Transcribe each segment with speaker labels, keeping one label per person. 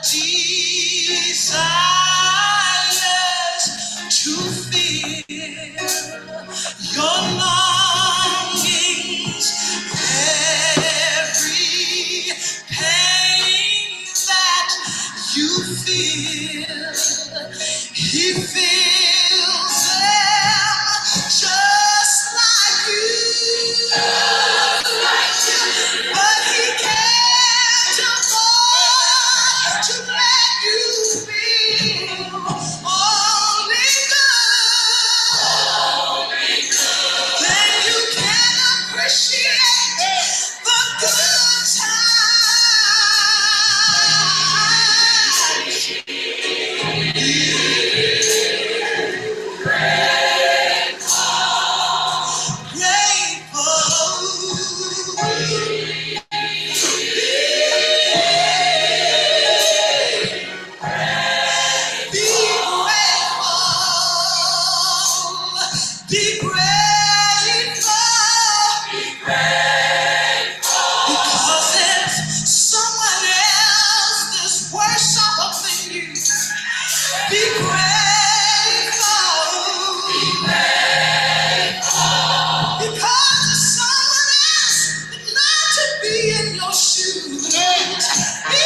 Speaker 1: desires to feel your longings, every pain that you feel, he feels them just like you. But he can't afford to let you feel only good. Then you can appreciate the good Be grateful, because there's someone else that's worse off than you. Be grateful, because there's someone else that loves to be in your shoes. Be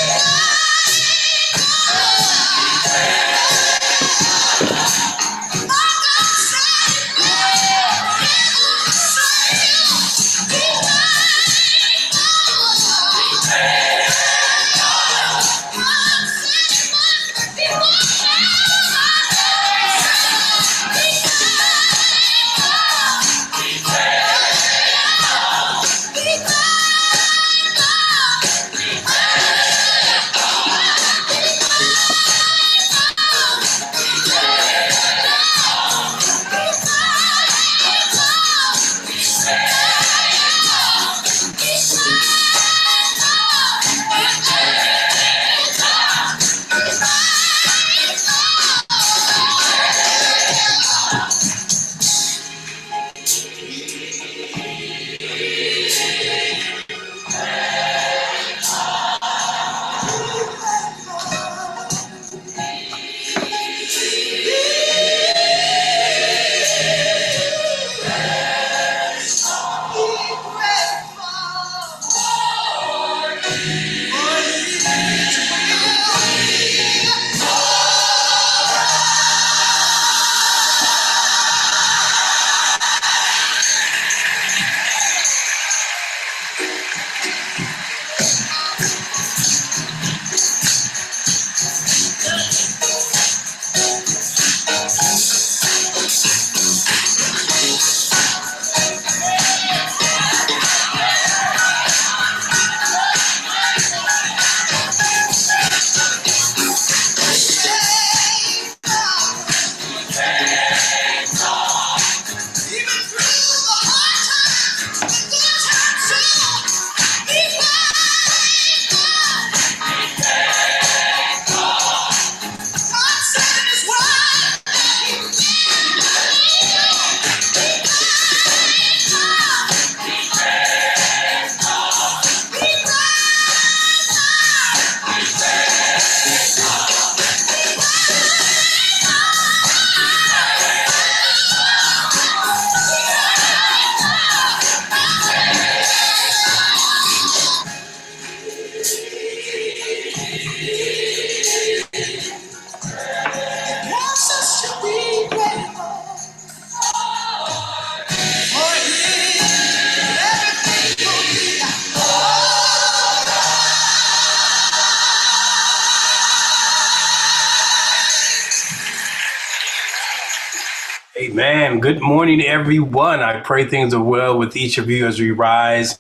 Speaker 2: Amen. Good morning, everyone. I pray things are well with each of you as we rise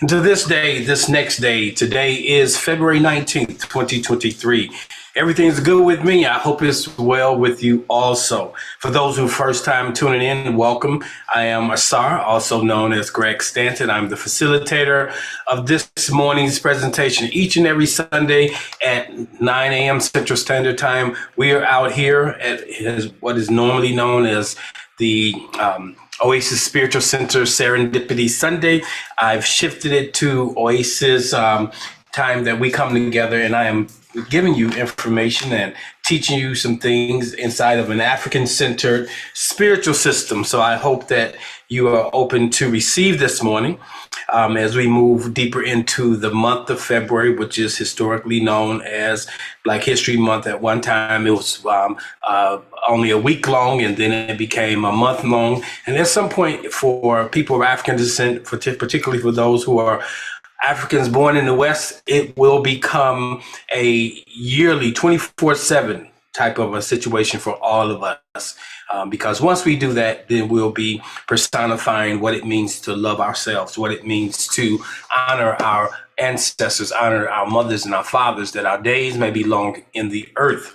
Speaker 2: into this day, this next day. Today is February 19th, 2023. Everything's good with me. I hope it's well with you also. For those who first time tuning in, welcome. I am Asar, also known as Greg Stanton. I'm the facilitator of this morning's presentation. Each and every Sunday at 9 a.m. Central Standard Time, we are out here at what is normally known as the Oasis Spiritual Center Serendipity Sunday. I've shifted it to Oasis time that we come together and I am giving you information and teaching you some things inside of an African-centered spiritual system. So I hope that you are open to receive this morning as we move deeper into the month of February, which is historically known as Black History Month. At one time, it was only a week long, and then it became a month long. And at some point, for people of African descent, particularly for those who are Africans born in the West, it will become a yearly 24/7 type of a situation for all of us. Because once we do that, then we'll be personifying what it means to love ourselves, what it means to honor our ancestors, honor our mothers and our fathers, that our days may be long in the earth.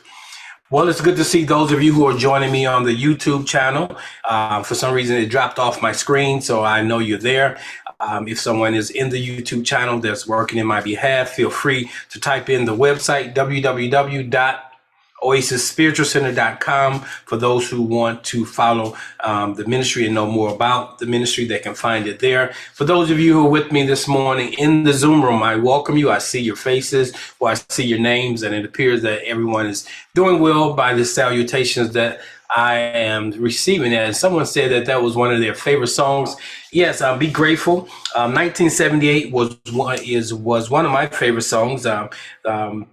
Speaker 2: Well, it's good to see those of you who are joining me on the YouTube channel. For some reason, it dropped off my screen, so I know you're there. If someone is in the YouTube channel that's working in my behalf, feel free to type in the website, www.oasisspiritualcenter.com. For those who want to follow the ministry and know more about the ministry, they can find it there. For those of you who are with me this morning in the Zoom room, I welcome you. I see your faces, or I see your names, and it appears that everyone is doing well by the salutations that I am receiving. And someone said that that was one of their favorite songs. Yes, I'll be grateful. 1978 was one of my favorite songs.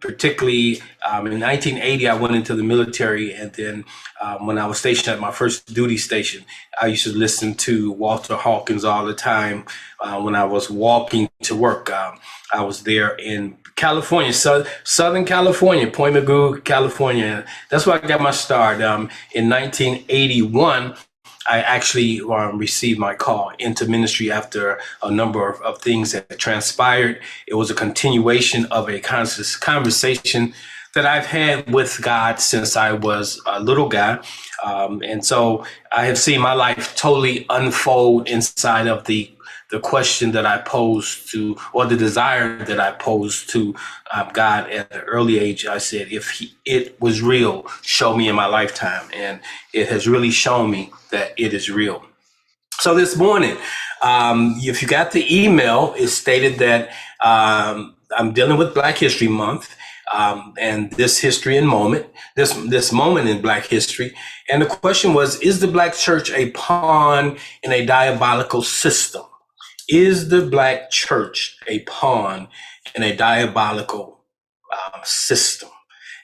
Speaker 2: Particularly in 1980, I went into the military, and then when I was stationed at my first duty station, I used to listen to Walter Hawkins all the time when I was walking to work. I was there in California, Southern California, Point Mugu, California. That's where I got my start. In 1981, I actually received my call into ministry after a number of things that transpired. It was a continuation of a conscious conversation that I've had with God since I was a little guy. And so I have seen my life totally unfold inside of the question that I posed to, or the desire that I posed to God at an early age. I said, if it was real, show me in my lifetime. And it has really shown me that it is real. So this morning, if you got the email, it stated that I'm dealing with Black History Month. And this history and moment, this moment in Black history. And the question was, is the Black church a pawn in a diabolical system? Is the Black church a pawn in a diabolical system?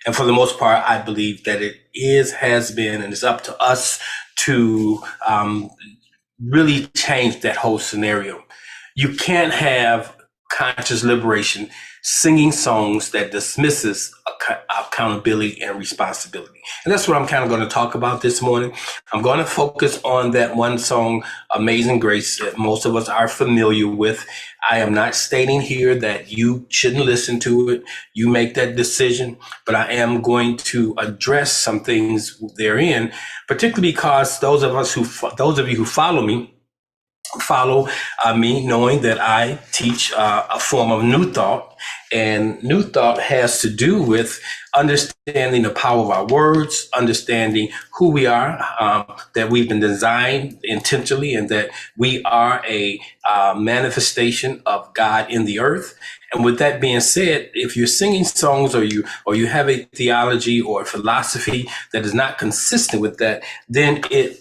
Speaker 2: And for the most part, I believe that it has been, and it's up to us to really change that whole scenario. You can't have conscious liberation singing songs that dismisses accountability and responsibility. And that's what I'm kind of going to talk about this morning. I'm going to focus on that one song, Amazing Grace, that most of us are familiar with. I am not stating here that you shouldn't listen to it. You make that decision, but I am going to address some things therein, particularly because those of you who follow me knowing that I teach a form of New Thought, and New Thought has to do with understanding the power of our words, understanding who we are, that we've been designed intentionally, and that we are a manifestation of God in the earth. And with that being said, if you're singing songs or you have a theology or a philosophy that is not consistent with that, then it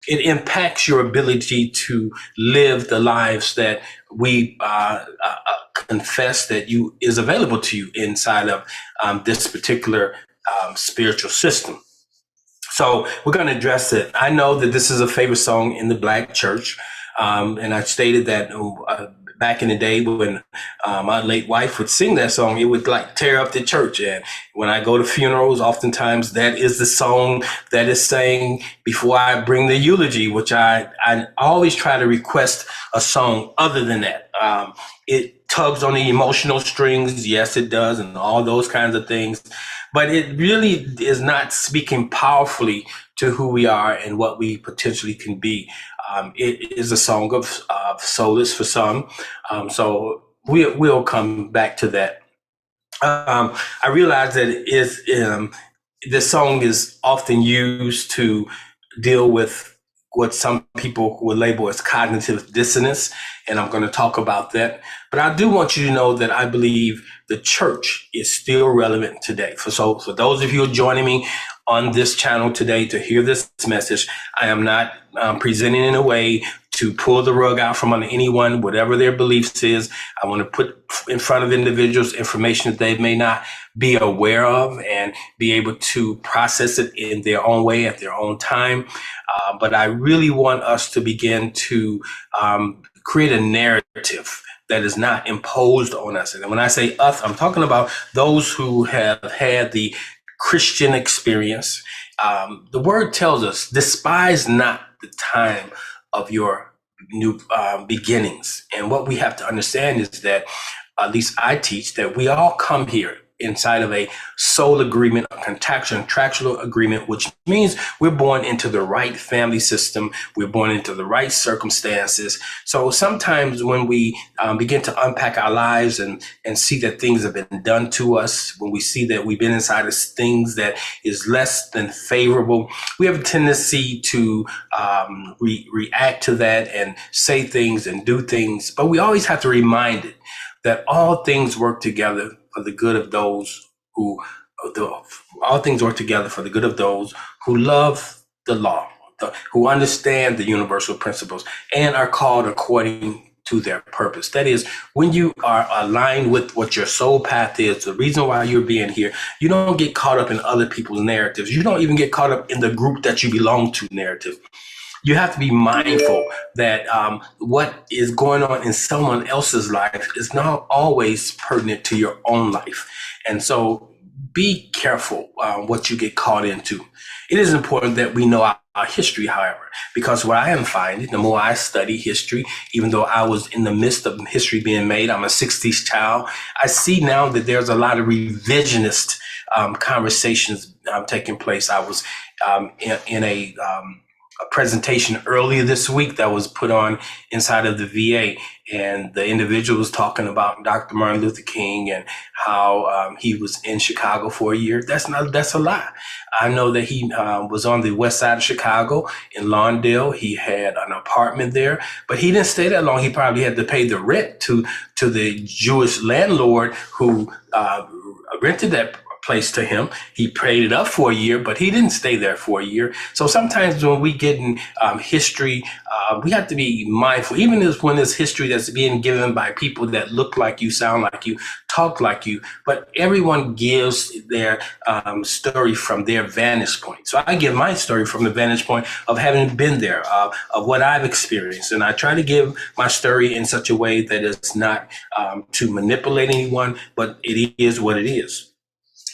Speaker 2: impacts your ability to live the lives that we confess that is available to you inside of this particular spiritual system. So we're going to address it. I know that this is a favorite song in the Black church. And I stated that back in the day when my late wife would sing that song, it would like tear up the church. And when I go to funerals, oftentimes that is the song that is sang before I bring the eulogy, which I always try to request a song other than that. It tugs on the emotional strings. Yes, it does. And all those kinds of things. But it really is not speaking powerfully to who we are and what we potentially can be. It is a song of solace for some. So we'll come back to that. I realize that this song is often used to deal with what some people would label as cognitive dissonance, and I'm going to talk about that. But I do want you to know that I believe the church is still relevant today. For those of you who are joining me on this channel today to hear this message, I am not presenting in a way to pull the rug out from under anyone, whatever their beliefs is. I want to put in front of individuals information that they may not be aware of and be able to process it in their own way at their own time. But I really want us to begin to create a narrative that is not imposed on us. And when I say us, I'm talking about those who have had the Christian experience. The word tells us, despise not the time of your new beginnings. And what we have to understand is that, at least I teach, that we all come here inside of a soul agreement, a contractual agreement, which means we're born into the right family system. We're born into the right circumstances. So sometimes when we begin to unpack our lives and see that things have been done to us, when we see that we've been inside of things that is less than favorable, we have a tendency to react to that and say things and do things. But we always have to remind it that all things work together for the good of those who, all things work together for the good of those who love the law, who understand the universal principles and are called according to their purpose. That is, when you are aligned with what your soul path is, the reason why you're being here, you don't get caught up in other people's narratives. You don't even get caught up in the group that you belong to narrative. You have to be mindful that what is going on in someone else's life is not always pertinent to your own life. And so be careful what you get caught into. It is important that we know our history, however, because what I am finding, the more I study history, even though I was in the midst of history being made, I'm a 60s child, I see now that there's a lot of revisionist conversations taking place. I was in a presentation earlier this week that was put on inside of the VA, and the individual was talking about Dr. Martin Luther King and how he was in Chicago for a year. That's a lie. I know that he was on the west side of Chicago in Lawndale. He had an apartment there, but he didn't stay that long. He probably had to pay the rent to the Jewish landlord who rented that place to him. He paid it up for a year, but he didn't stay there for a year. So sometimes when we get in history, we have to be mindful, even when there's history that's being given by people that look like you, sound like you, talk like you, but everyone gives their story from their vantage point. So I give my story from the vantage point of having been there, of what I've experienced. And I try to give my story in such a way that it's not to manipulate anyone, but it is what it is.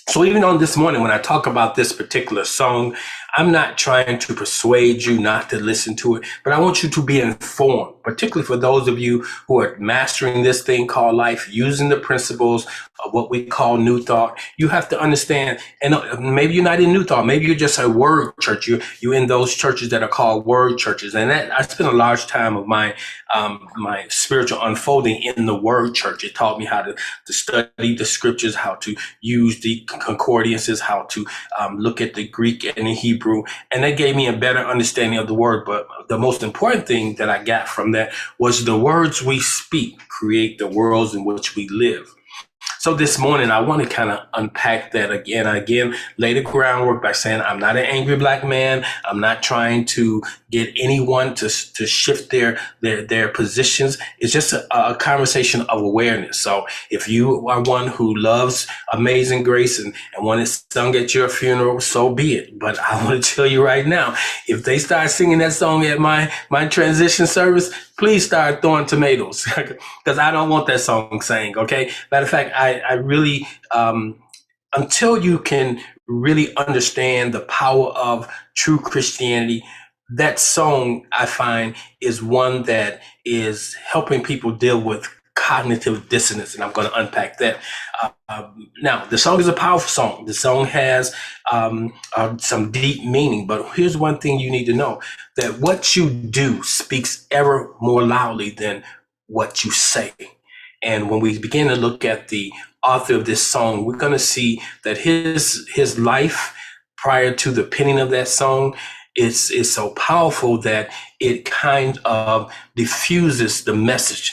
Speaker 2: So even on this morning, when I talk about this particular song, I'm not trying to persuade you not to listen to it, but I want you to be informed, particularly for those of you who are mastering this thing called life, using the principles of what we call New Thought. You have to understand, and maybe you're not in New Thought, maybe you're just a word church. You're in those churches that are called word churches. And that, I spent a large time of my spiritual unfolding in the word church. It taught me how to study the scriptures, how to use the concordances, how to look at the Greek and the Hebrew. And that gave me a better understanding of the word. But the most important thing that I got from that was the words we speak create the worlds in which we live. So this morning, I want to kind of unpack that again. Again, lay the groundwork by saying I'm not an angry black man. I'm not trying to get anyone to shift their positions. It's just a conversation of awareness. So if you are one who loves Amazing Grace and want it sung at your funeral, so be it. But I want to tell you right now, if they start singing that song at my transition service, please start throwing tomatoes because I don't want that song sang. Okay. Matter of fact, I really, until you can really understand the power of true Christianity, that song I find is one that is helping people deal with cognitive dissonance, and I'm going to unpack that. Now, the song is a powerful song. The song has some deep meaning, but here's one thing you need to know, that what you do speaks ever more loudly than what you say. And when we begin to look at the author of this song, we're going to see that his life prior to the penning of that song is so powerful that it kind of diffuses the message.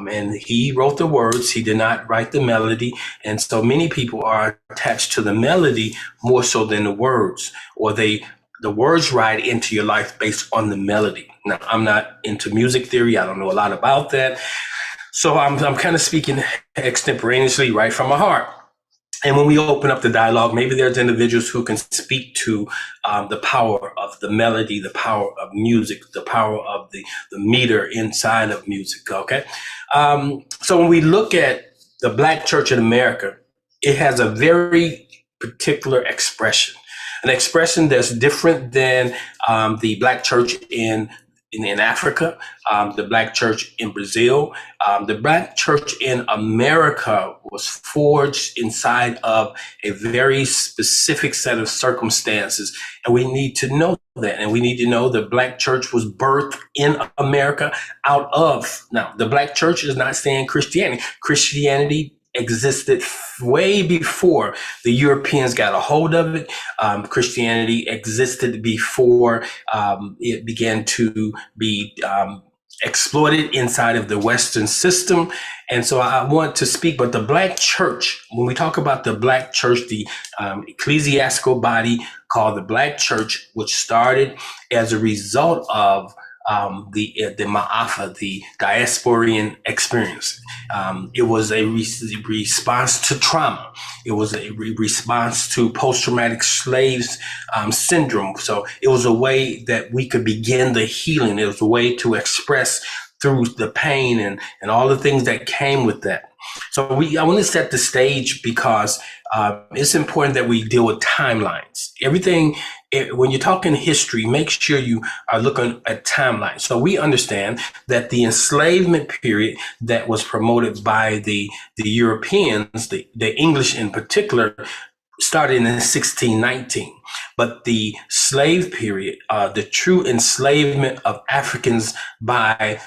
Speaker 2: And he wrote the words, he did not write the melody. And so many people are attached to the melody more so than the words, or the words ride into your life based on the melody. Now, I'm not into music theory. I don't know a lot about that. So I'm kind of speaking extemporaneously right from my heart. And when we open up the dialogue, maybe there's individuals who can speak to the power of the melody, the power of music, the power of the meter inside of music. Okay. So when we look at the Black church in America, it has a very particular expression, an expression that's different than the Black church in Africa, the Black church in Brazil. The Black church in America was forged inside of a very specific set of circumstances. And we need to know that. And we need to know the Black church was birthed in America out of. Now, the Black church is not saying Christianity. Christianity existed way before the Europeans got a hold of it. Christianity existed before it began to be exploited inside of the Western system. And so I want to speak, but the Black church, when we talk about the Black church, the ecclesiastical body called the Black church, which started as a result of the Ma'afa, the diasporian experience. It was a response to trauma. It was a response to post-traumatic slaves syndrome. So it was a way that we could begin the healing. It was a way to express through the pain and all the things that came with that. So I want to set the stage because it's important that we deal with timelines. Everything, when you're talking history, make sure you are looking at timelines. So we understand that the enslavement period that was promoted by the Europeans, the English in particular, started in 1619. But the slave period, the true enslavement of Africans by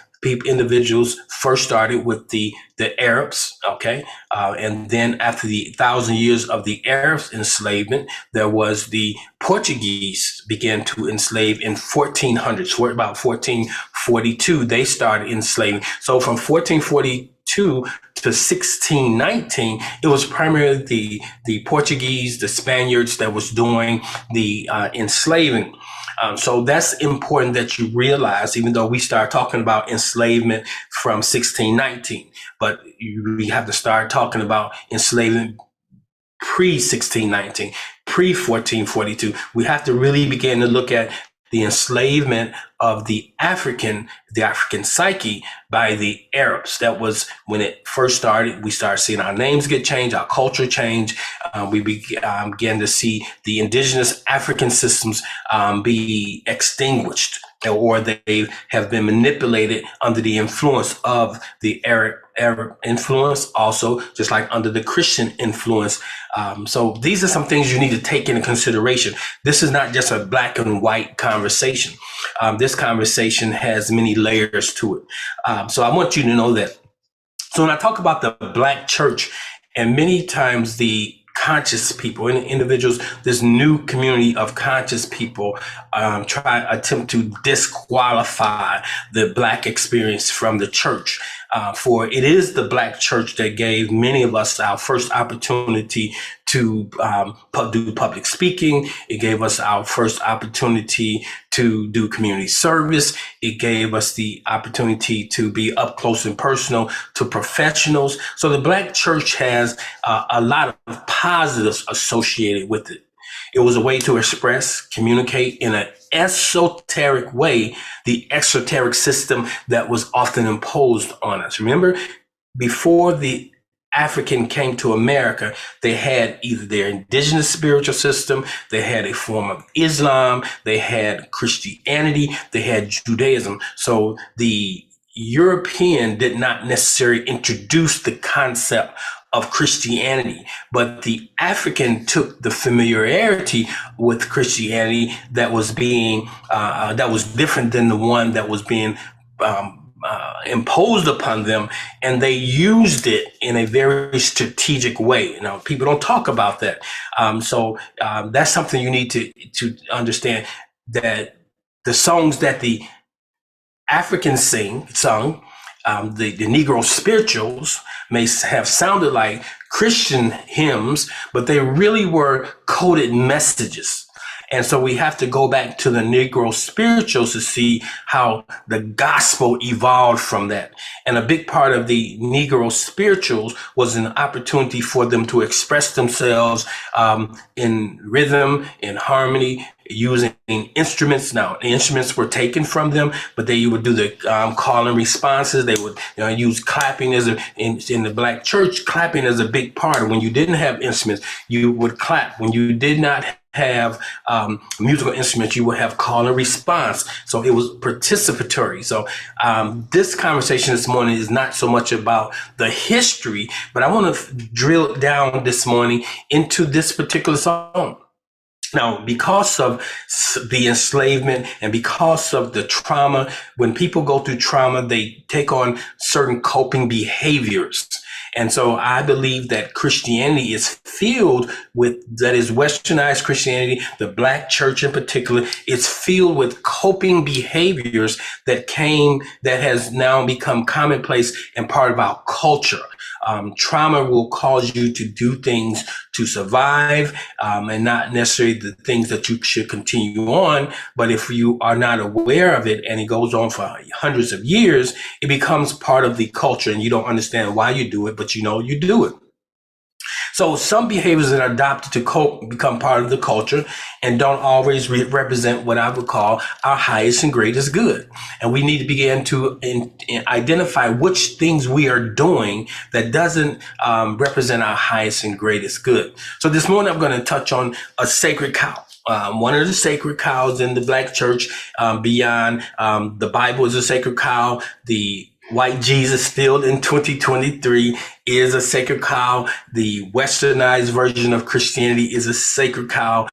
Speaker 2: individuals first started with the Arabs, okay? And then after the 1,000 years of the Arabs enslavement, there was the Portuguese began to enslave in 1400s. So about 1442, they started enslaving. So from 1442 to 1619, it was primarily the Portuguese, the Spaniards that was doing the enslaving. So that's important that you realize, even though we start talking about enslavement from 1619, but we have to start talking about enslavement pre-1619, pre-1442. We have to really begin to look at the enslavement of the African psyche by the Arabs. That was when it first started. We started seeing our names get changed, our culture change. We began to see the indigenous African systems be extinguished, or they have been manipulated under the influence of the Arab influence, also just like under the Christian influence. So these are some things you need to take into consideration. This is not just a black and white conversation. This conversation has many layers to it. So I want you to know that. So when I talk about the Black church, and many times the conscious people and individuals, this new community of conscious people attempt to disqualify the Black experience from the church. For it is the Black church that gave many of us our first opportunity to do public speaking. It gave us our first opportunity to do community service. It gave us the opportunity to be up close and personal to professionals. So the Black church has a lot of positives associated with it. It was a way to express, communicate in an esoteric way, the exoteric system that was often imposed on us. Remember, before the African came to America, they had either their indigenous spiritual system, they had a form of Islam, they had Christianity, they had Judaism. So the European did not necessarily introduce the concept of Christianity, but the African took the familiarity with Christianity that was being that was different than the one that was being imposed upon them, and they used it in a very strategic way. Now, people don't talk about that, so that's something you need to understand. that the songs that the Africans sung, the Negro spirituals may have sounded like Christian hymns, but they really were coded messages. And so we have to go back to the Negro spirituals to see how the gospel evolved from that. And a big part of the Negro spirituals was an opportunity for them to express themselves in rhythm, in harmony, using instruments. Now, the instruments were taken from them, but they would do the call and responses. They would use clapping in the black church. Clapping is a big part. When you didn't have instruments, you would clap. When you did not have musical instruments, you would have call and response. So it was participatory. So this conversation this morning is not so much about the history, but I want to drill down this morning into this particular song. Now, because of the enslavement and because of the trauma, when people go through trauma, they take on certain coping behaviors. And so I believe that Christianity is filled with, that is westernized Christianity, the black church in particular, is filled with coping behaviors that has now become commonplace and part of our culture. Trauma will cause you to do things to survive, and not necessarily the things that you should continue on. But if you are not aware of it and it goes on for hundreds of years, it becomes part of the culture and you don't understand why you do it, but you do it. So some behaviors that are adopted to cope become part of the culture and don't always represent what I would call our highest and greatest good. And we need to begin to identify which things we are doing that doesn't represent our highest and greatest good. So this morning, I'm going to touch on a sacred cow. One of the sacred cows in the black church, beyond the Bible is a sacred cow. The white Jesus still in 2023 is a sacred cow. The westernized version of Christianity is a sacred cow.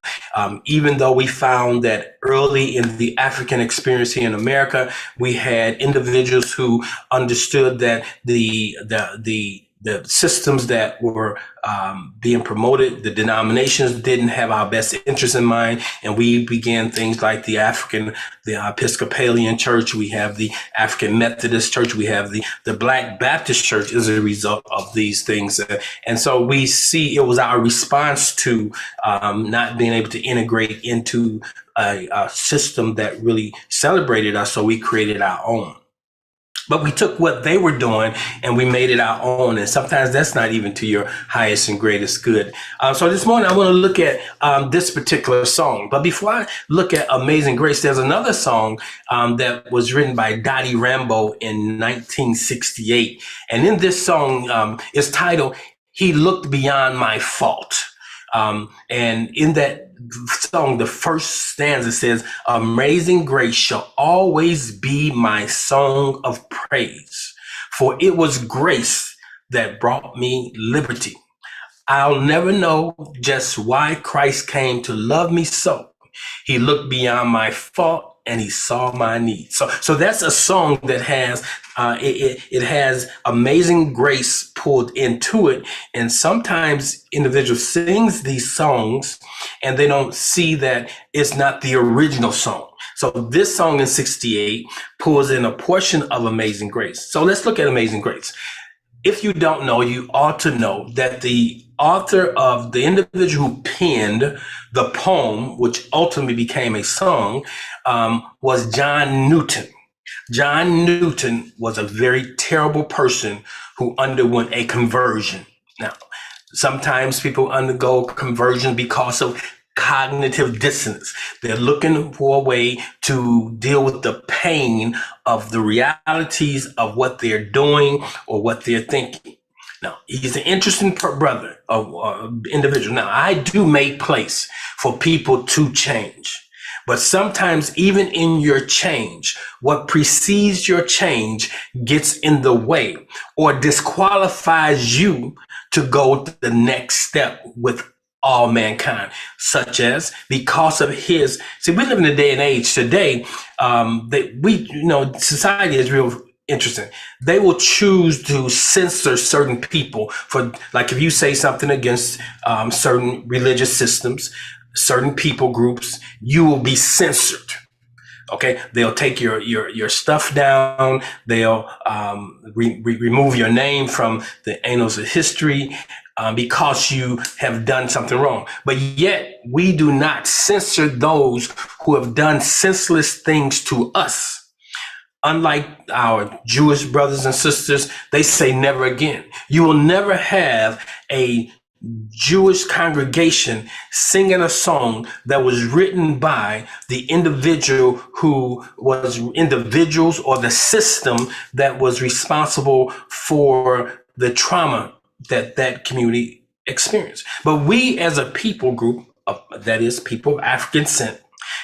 Speaker 2: Even though we found that early in the African experience here in America, we had individuals who understood that the systems that were being promoted, the denominations didn't have our best interests in mind. And we began things like the Episcopalian Church. We have the African Methodist Church. We have the Black Baptist Church as a result of these things. And so we see it was our response to not being able to integrate into a system that really celebrated us. So we created our own. But we took what they were doing and we made it our own. And sometimes that's not even to your highest and greatest good. So this morning, I want to look at this particular song. But before I look at Amazing Grace, there's another song that was written by Dottie Rambo in 1968. And in this song, it's titled, "He Looked Beyond My Fault." And in that song, the first stanza says, "Amazing grace shall always be my song of praise, for it was grace that brought me liberty. I'll never know just why Christ came to love me so. He looked beyond my fault and he saw my needs." So that's a song that has it has amazing grace pulled into it. And sometimes individuals sings these songs and they don't see that it's not the original song. So this song in 68 pulls in a portion of Amazing Grace. So let's look at Amazing Grace. If you don't know, you ought to know that the author of the individual who penned the poem, which ultimately became a song, was John Newton. John Newton was a very terrible person who underwent a conversion. Now, sometimes people undergo conversion because of cognitive dissonance. They're looking for a way to deal with the pain of the realities of what they're doing or what they're thinking. Now, he's an interesting brother, individual. Now, I do make place for people to change. But sometimes even in your change, what precedes your change gets in the way or disqualifies you to go to the next step with all mankind, such as because of his. See, we live in a day and age today that society is real interesting. They will choose to censor certain people for, like, if you say something against certain religious systems, certain people groups, you will be censored. Okay, they'll take your stuff down. They'll remove your name from the annals of history because you have done something wrong. But yet we do not censor those who have done senseless things to us. Unlike our Jewish brothers and sisters, they say never again. You will never have a Jewish congregation singing a song that was written by the individual who was individuals or the system that was responsible for the trauma that that community experienced. But we as a people group, that is people of African descent,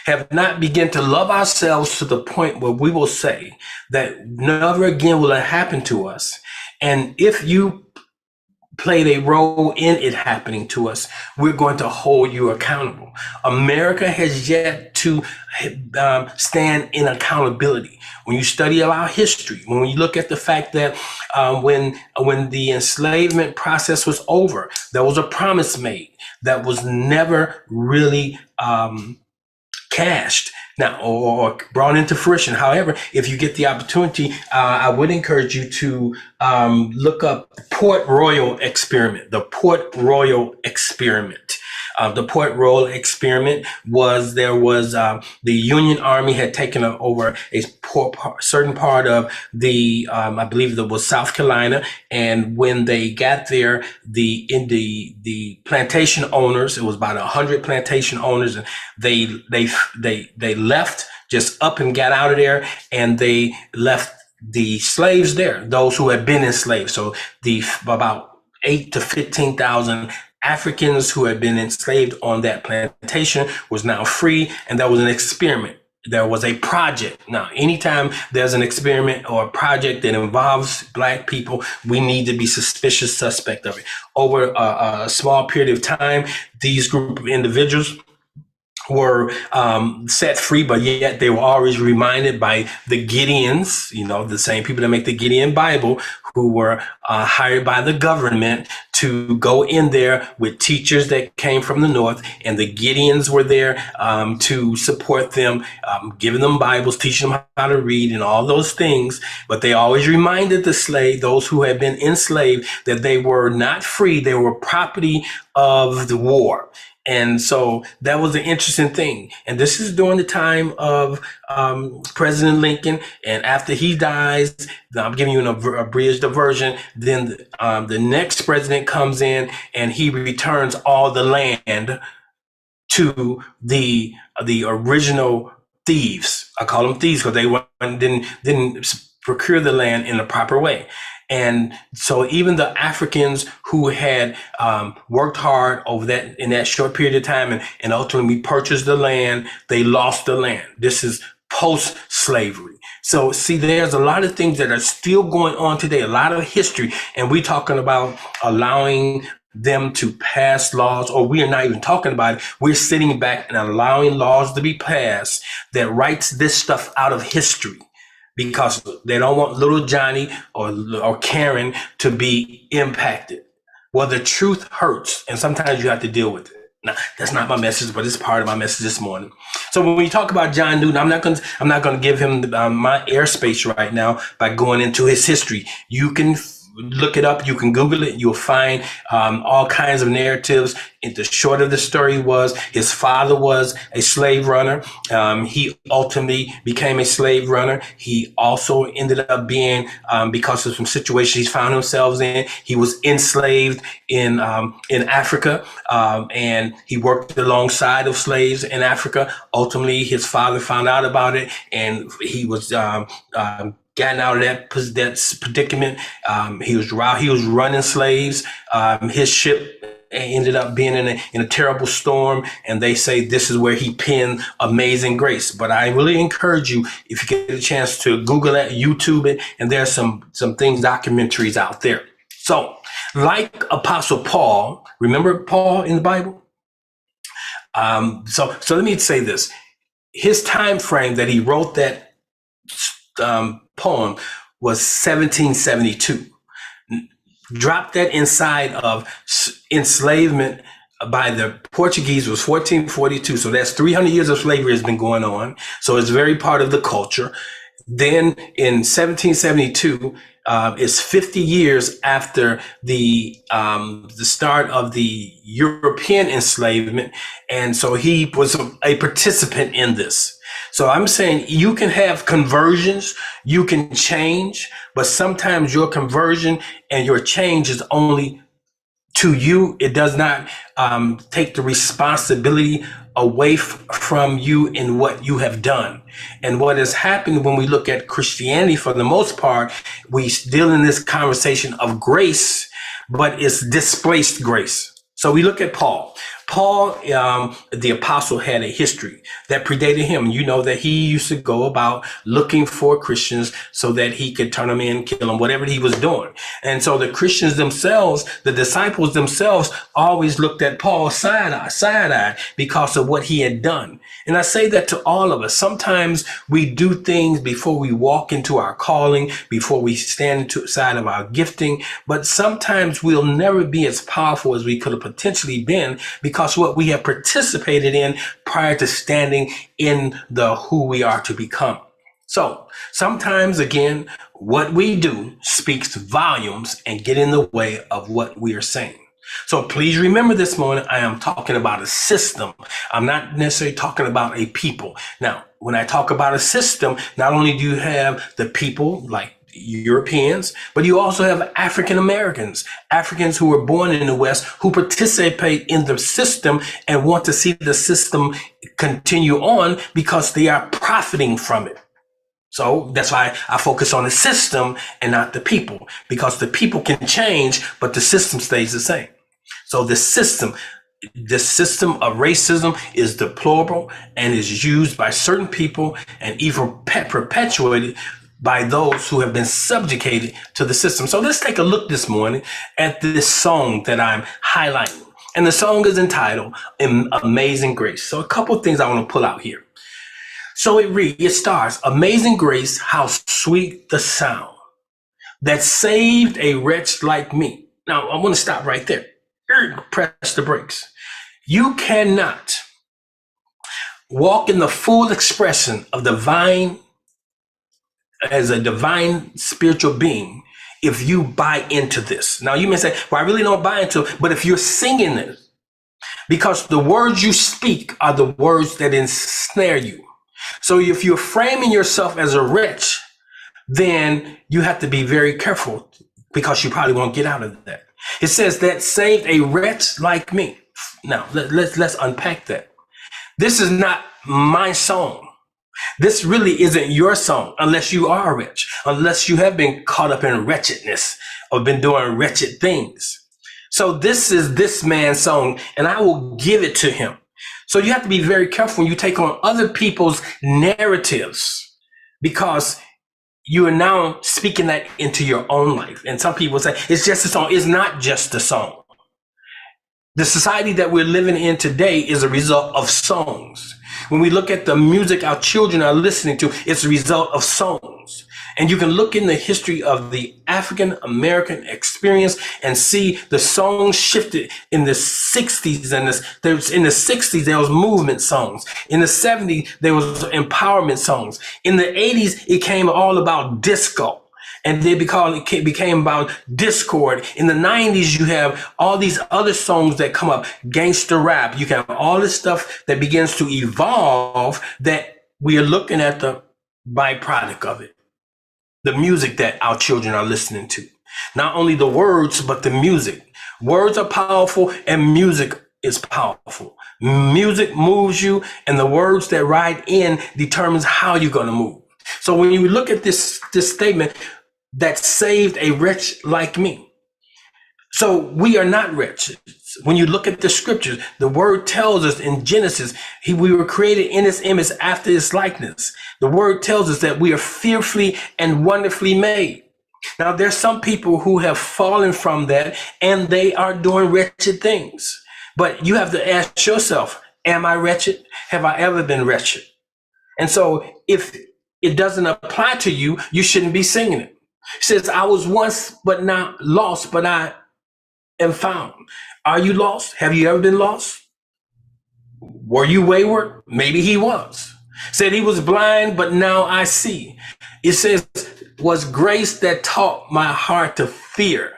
Speaker 2: have not begun to love ourselves to the point where we will say that never again will it happen to us. And if you played a role in it happening to us, we're going to hold you accountable. America has yet to stand in accountability. When you study our history, when you look at the fact that when the enslavement process was over, there was a promise made that was never really cashed now or brought into fruition. However, if you get the opportunity, I would encourage you to look up the Port Royal experiment. The Port Royal experiment. The Port Royal experiment was the Union Army had taken over a certain part of the I believe it was South Carolina, and when they got there, the plantation owners, it was about 100 plantation owners, and they left, just up and got out of there, and they left the slaves there, those who had been enslaved. So the about 8 to 15,000 Africans who had been enslaved on that plantation was now free, and that was an experiment. There was a project. Now, anytime there's an experiment or a project that involves Black people, we need to be suspect of it. Over a small period of time, these group of individuals were set free, but yet they were always reminded by the Gideons, the same people that make the Gideon Bible, who were hired by the government to go in there with teachers that came from the north, and the Gideons were there to support them, giving them Bibles, teaching them how to read and all those things. But they always reminded those who had been enslaved, that they were not free, they were property of the war. And so that was an interesting thing. And this is during the time of President Lincoln. And after he dies, I'm giving you an abridged version. Then the next president comes in and he returns all the land to the original thieves. I call them thieves because they didn't procure the land in the proper way. And so even the Africans who had worked hard over that in that short period of time and ultimately purchased the land, they lost the land. This is post-slavery. So see, there's a lot of things that are still going on today, a lot of history, and we're talking about allowing them to pass laws, or we are not even talking about it. We're sitting back and allowing laws to be passed that writes this stuff out of history, because they don't want little Johnny or Karen to be impacted. Well, the truth hurts, and sometimes you have to deal with it. Now, that's not my message, but it's part of my message this morning. So when we talk about John Newton, I'm not going to give him my airspace right now by going into his history. You can look it up. You can Google it. You'll find all kinds of narratives. And the short of the story was his father was a slave runner. He ultimately became a slave runner. He also ended up being, because of some situations he found himself in, he was enslaved in Africa, and he worked alongside of slaves in Africa. Ultimately, his father found out about it, and he was gotten out of that predicament. He was running slaves. His ship ended up being in a terrible storm, and they say this is where he penned Amazing Grace. But I really encourage you, if you get a chance, to Google it, YouTube it, and there's some things, documentaries out there. So, like Apostle Paul, remember Paul in the Bible? So let me say this: his time frame that he wrote that poem was 1772. Drop that inside of enslavement by the Portuguese was 1442. So that's 300 years of slavery has been going on. So it's very part of the culture. Then in 1772, is 50 years after the start of the European enslavement, and so he was a participant in this. So I'm saying you can have conversions, you can change, but sometimes your conversion and your change is only to you. It does not take the responsibility away from you in what you have done. And what has happened when we look at Christianity, for the most part, we still in this conversation of grace, but it's displaced grace. So we look at Paul. Paul, the apostle, had a history that predated him. You know that he used to go about looking for Christians so that he could turn them in, kill them, whatever he was doing. And so the Christians themselves, the disciples themselves, always looked at Paul side-eye because of what he had done. And I say that to all of us. Sometimes we do things before we walk into our calling, before we stand inside of our gifting, but sometimes we'll never be as powerful as we could have potentially been because what we have participated in prior to standing in the who we are to become. So sometimes, again, what we do speaks volumes and get in the way of what we are saying. So please remember this morning, I am talking about a system. I'm not necessarily talking about a people. Now, when I talk about a system, not only do you have the people like Europeans, but you also have African Americans, Africans who were born in the West, who participate in the system and want to see the system continue on because they are profiting from it. So that's why I focus on the system and not the people, because the people can change, but the system stays the same. So the system of racism is deplorable and is used by certain people and even perpetuated by those who have been subjugated to the system. So let's take a look this morning at this song that I'm highlighting. And the song is entitled Amazing Grace. So a couple of things I want to pull out here. So it starts, Amazing Grace, how sweet the sound that saved a wretch like me. Now, I want to stop right there. Press the brakes. You cannot walk in the full expression of divine as a divine spiritual being if you buy into this. Now you may say, well, I really don't buy into it, but if you're singing it, because the words you speak are the words that ensnare you. So if you're framing yourself as a wretch, then you have to be very careful because you probably won't get out of that. It says that saved a wretch like me. Now let's unpack that. This is not my song. This really isn't your song unless you are rich, unless you have been caught up in wretchedness or been doing wretched things. So this is this man's song, and I will give it to him. So you have to be very careful when you take on other people's narratives, because you are now speaking that into your own life. And some people say it's just a song. It's not just a song. The society that we're living in today is a result of songs. When we look at the music our children are listening to, it's a result of songs. And you can look in the history of the African American experience and see the songs shifted in the 60s. And in the 60s, there was movement songs. In the 70s, there was empowerment songs. In the 80s, it came all about disco. And then it became about discord. In the 90s, you have all these other songs that come up, gangster rap. You have all this stuff that begins to evolve that we are looking at the byproduct of it. The music that our children are listening to. Not only the words, but the music. Words are powerful and music is powerful. Music moves you, and the words that ride in determines how you're going to move. So when you look at this statement, that saved a wretch like me. So we are not wretches. When you look at the scriptures, the word tells us in Genesis, we were created in his image after his likeness. The word tells us that we are fearfully and wonderfully made. Now, there's some people who have fallen from that and they are doing wretched things. But you have to ask yourself, am I wretched? Have I ever been wretched? And so if it doesn't apply to you, you shouldn't be singing it. It says, I was once but now lost, but and found. Are you lost? Have you ever been lost? Were you wayward? Maybe he was. Said he was blind, but now I see. It says, was grace that taught my heart to fear,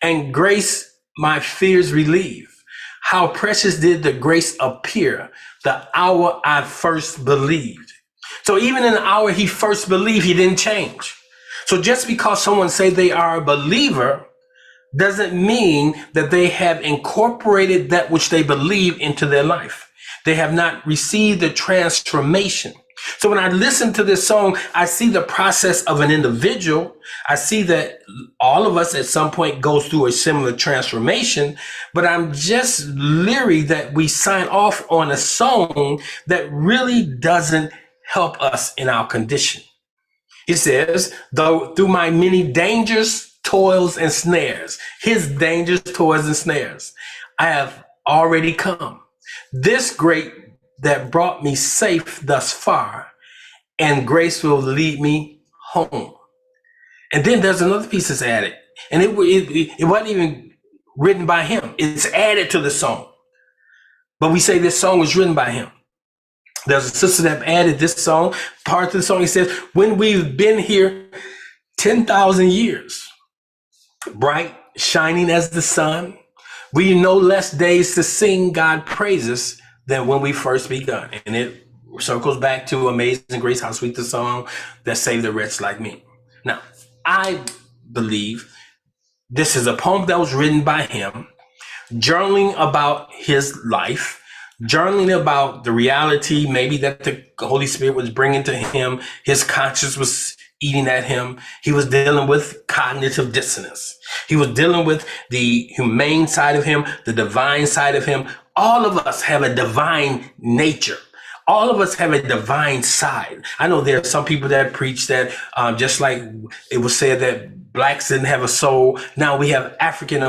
Speaker 2: and grace my fears relieve. How precious did the grace appear the hour I first believed. So even in the hour he first believed, he didn't change. So just because someone say they are a believer doesn't mean that they have incorporated that which they believe into their life. They have not received the transformation. So when I listen to this song, I see the process of an individual. I see that all of us at some point goes through a similar transformation, but I'm just leery that we sign off on a song that really doesn't help us in our condition. It says, though through my many dangers, toils, and snares, his dangers, toils, and snares, I have already come. This great that brought me safe thus far, and grace will lead me home. And then there's another piece that's added, and it wasn't even written by him. It's added to the song. But we say this song was written by him. There's a sister that added this song. Part of the song, he says, when we've been here 10,000 years, bright, shining as the sun, we no less days to sing God praises than when we first begun. And it circles back to Amazing Grace, how sweet the song that saved a wretch like me. Now, I believe this is a poem that was written by him, journaling about his life, journaling about the reality maybe that the Holy Spirit was bringing to him. His conscience was eating at him. He was dealing with cognitive dissonance. He was dealing with the humane side of him, the divine side of him. All of us have a divine nature. All of us have a divine side. I know there are some people that preach that just like it was said that blacks didn't have a soul. Now we have African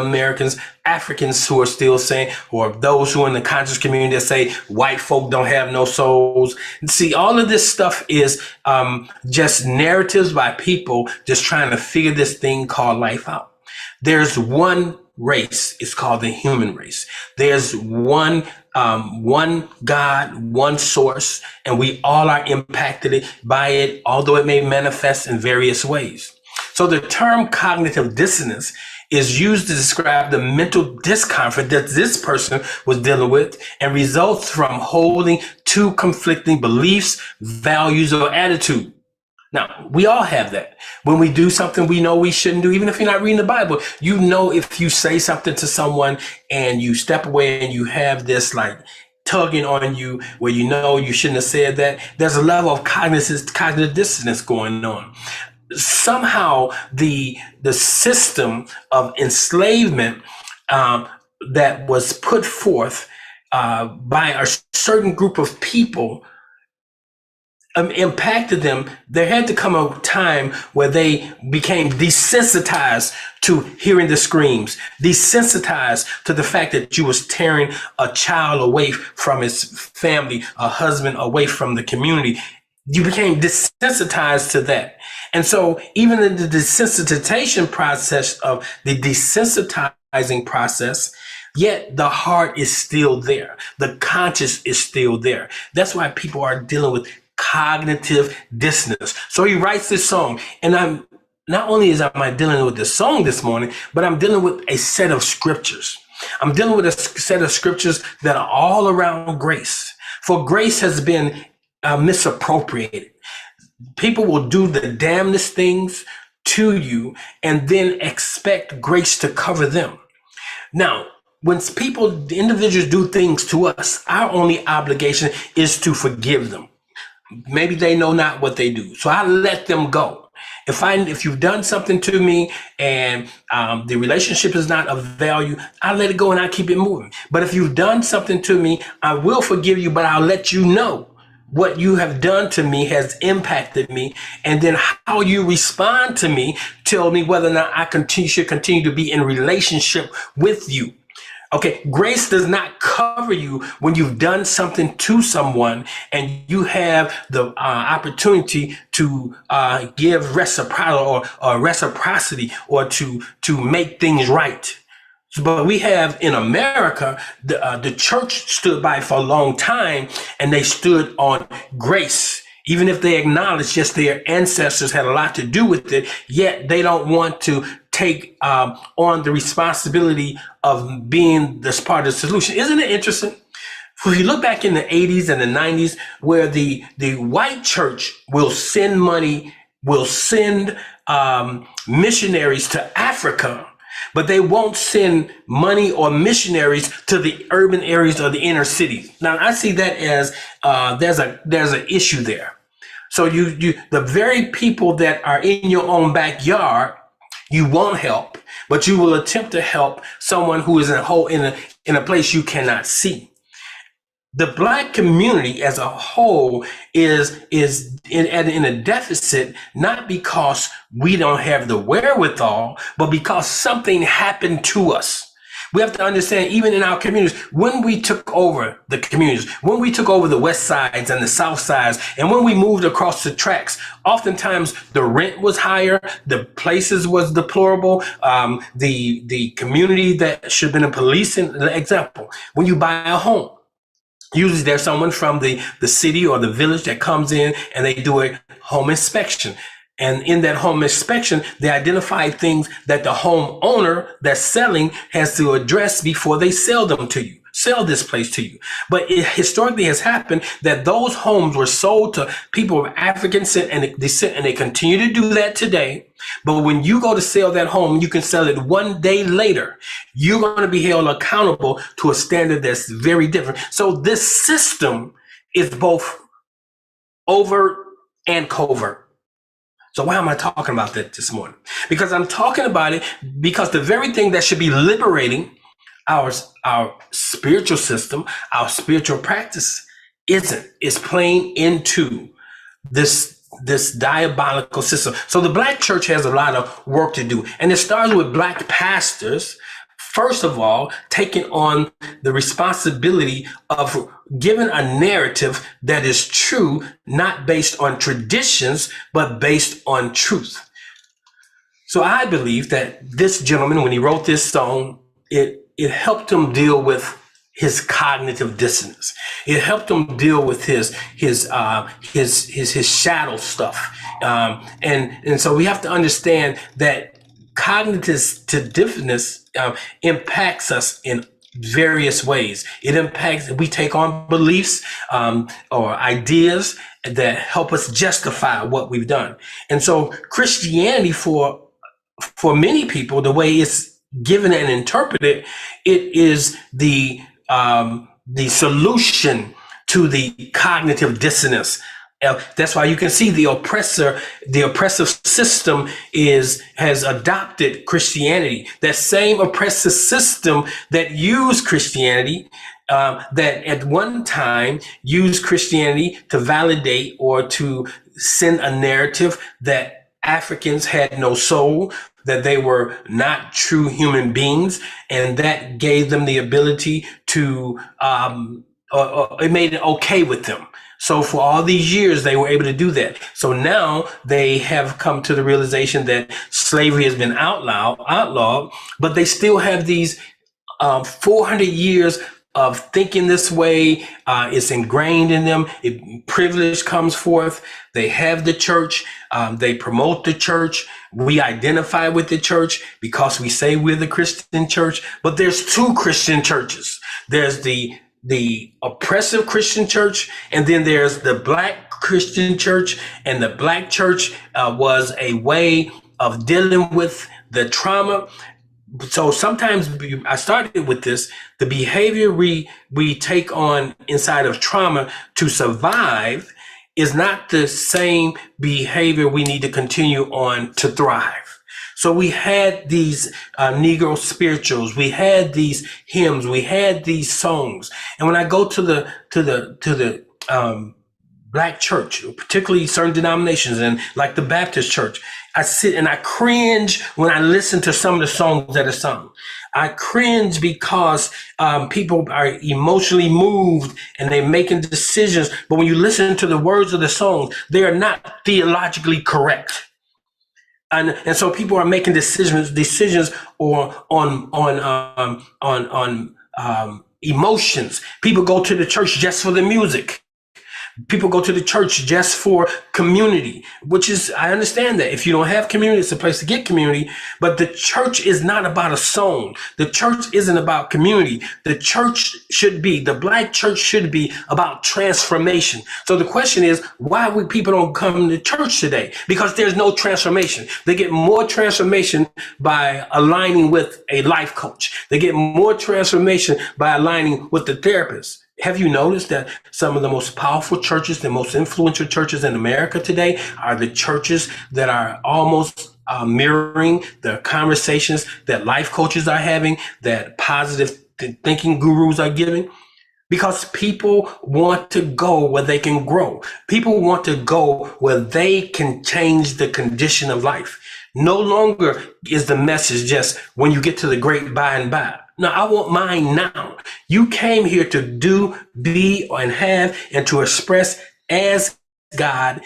Speaker 2: Africans who are still saying, or those who are in the conscious community that say white folk don't have no souls. See, all of this stuff is just narratives by people just trying to figure this thing called life out. There's one race. It's called the human race. There's one God, one source, and we all are impacted by it, although it may manifest in various ways. So the term cognitive dissonance is used to describe the mental discomfort that this person was dealing with and results from holding two conflicting beliefs, values, or attitude. Now, we all have that. When we do something we know we shouldn't do, even if you're not reading the Bible, you know, if you say something to someone and you step away and you have this like tugging on you where you know you shouldn't have said that, there's a level of cognitive dissonance going on. Somehow the system of enslavement that was put forth by a certain group of people impacted them. There had to come a time where they became desensitized to hearing the screams, desensitized to the fact that you was tearing a child away from his family, a husband away from the community. You became desensitized to that. And so even in the desensitization process of the desensitizing process, yet the heart is still there. The conscience is still there. That's why people are dealing with cognitive dissonance. So he writes this song, and I'm not only am I dealing with the song this morning, but I'm dealing with a set of scriptures. I'm dealing with a set of scriptures that are all around grace. For grace has been misappropriated. People will do the damnedest things to you and then expect grace to cover them. Now, when individuals do things to us, our only obligation is to forgive them. Maybe they know not what they do. So I let them go. If you've done something to me and the relationship is not of value, I let it go and I keep it moving. But if you've done something to me, I will forgive you, but I'll let you know what you have done to me has impacted me. And then how you respond to me tell me whether or not I should continue to be in relationship with you. Okay, grace does not cover you when you've done something to someone and you have the opportunity to give reciprocity or to make things right. But we have in America, the church stood by for a long time, and they stood on grace. Even if they acknowledge, yes, their ancestors had a lot to do with it, yet they don't want to take on the responsibility of being this part of the solution. Isn't it interesting? If you look back in the 80s and the 90s, where the white church will send money, will send missionaries to Africa, but they won't send money or missionaries to the urban areas or the inner cities. Now, I see that as there's an issue there. So you the very people that are in your own backyard, you won't help, but you will attempt to help someone who is in a place you cannot see. The Black community as a whole is in a deficit, not because we don't have the wherewithal, but because something happened to us. We have to understand, even in our communities, when we took over the communities, when we took over the west sides and the south sides, and when we moved across the tracks, oftentimes the rent was higher, the places was deplorable, the community that should have been a policing example. When you buy a home, usually there's someone from the city or the village that comes in and they do a home inspection. And in that home inspection, they identify things that the homeowner that's selling has to address before they sell this place to you. But it historically has happened that those homes were sold to people of African descent, and they continue to do that today. But when you go to sell that home, you can sell it one day later. You're going to be held accountable to a standard that's very different. So this system is both overt and covert. So why am I talking about that this morning? Because I'm talking about it because the very thing that should be liberating our spiritual system, our spiritual practice, isn't. It's playing into this diabolical system. So the Black church has a lot of work to do. And it starts with Black pastors, first of all, taking on the responsibility of giving a narrative that is true, not based on traditions, but based on truth. So I believe that this gentleman, when he wrote this song, it helped him deal with his cognitive dissonance. It helped him deal with his shadow stuff. And so we have to understand that cognitive dissonance impacts us in various ways. It impacts, we take on beliefs or ideas that help us justify what we've done. And so Christianity, for many people, the way it's given and interpreted, it is the solution to the cognitive dissonance. That's why you can see the oppressive system has adopted Christianity. That same oppressive system that used Christianity, that at one time used Christianity to validate or to send a narrative that Africans had no soul, that they were not true human beings, and that gave them the ability to, it made it okay with them. So for all these years, they were able to do that. So now they have come to the realization that slavery has been outlawed, but they still have these 400 years of thinking this way. It's ingrained in them. Privilege comes forth. They have the church. They promote the church. We identify with the church because we say we're the Christian church. But there's two Christian churches. There's the oppressive Christian church, and then there's the Black Christian church. And the Black church was a way of dealing with the trauma. So sometimes I started with this, the behavior we take on inside of trauma to survive is not the same behavior we need to continue on to thrive. So we had these Negro spirituals, we had these hymns, we had these songs. And when I go to the Black church, particularly certain denominations, and like the Baptist church, I sit and I cringe when I listen to some of the songs that are sung. I cringe because people are emotionally moved and they're making decisions. But when you listen to the words of the songs, they are not theologically correct. And so people are making decisions or on emotions. People go to the church just for the music. People go to the church just for community, which is, I understand that if you don't have community, it's a place to get community. But the church is not about a song. The church isn't about community. The black church should be about transformation. So the question is, why would people don't come to church today? Because there's no transformation. They get more transformation by aligning with a life coach. They get more transformation by aligning with the therapist. Have you noticed that some of the most powerful churches, the most influential churches in America today are the churches that are almost mirroring the conversations that life coaches are having, that positive thinking gurus are giving? Because people want to go where they can grow. People want to go where they can change the condition of life. No longer is the message just when you get to the great by and by. No, I want mine now. You came here to do, be, and have, and to express as God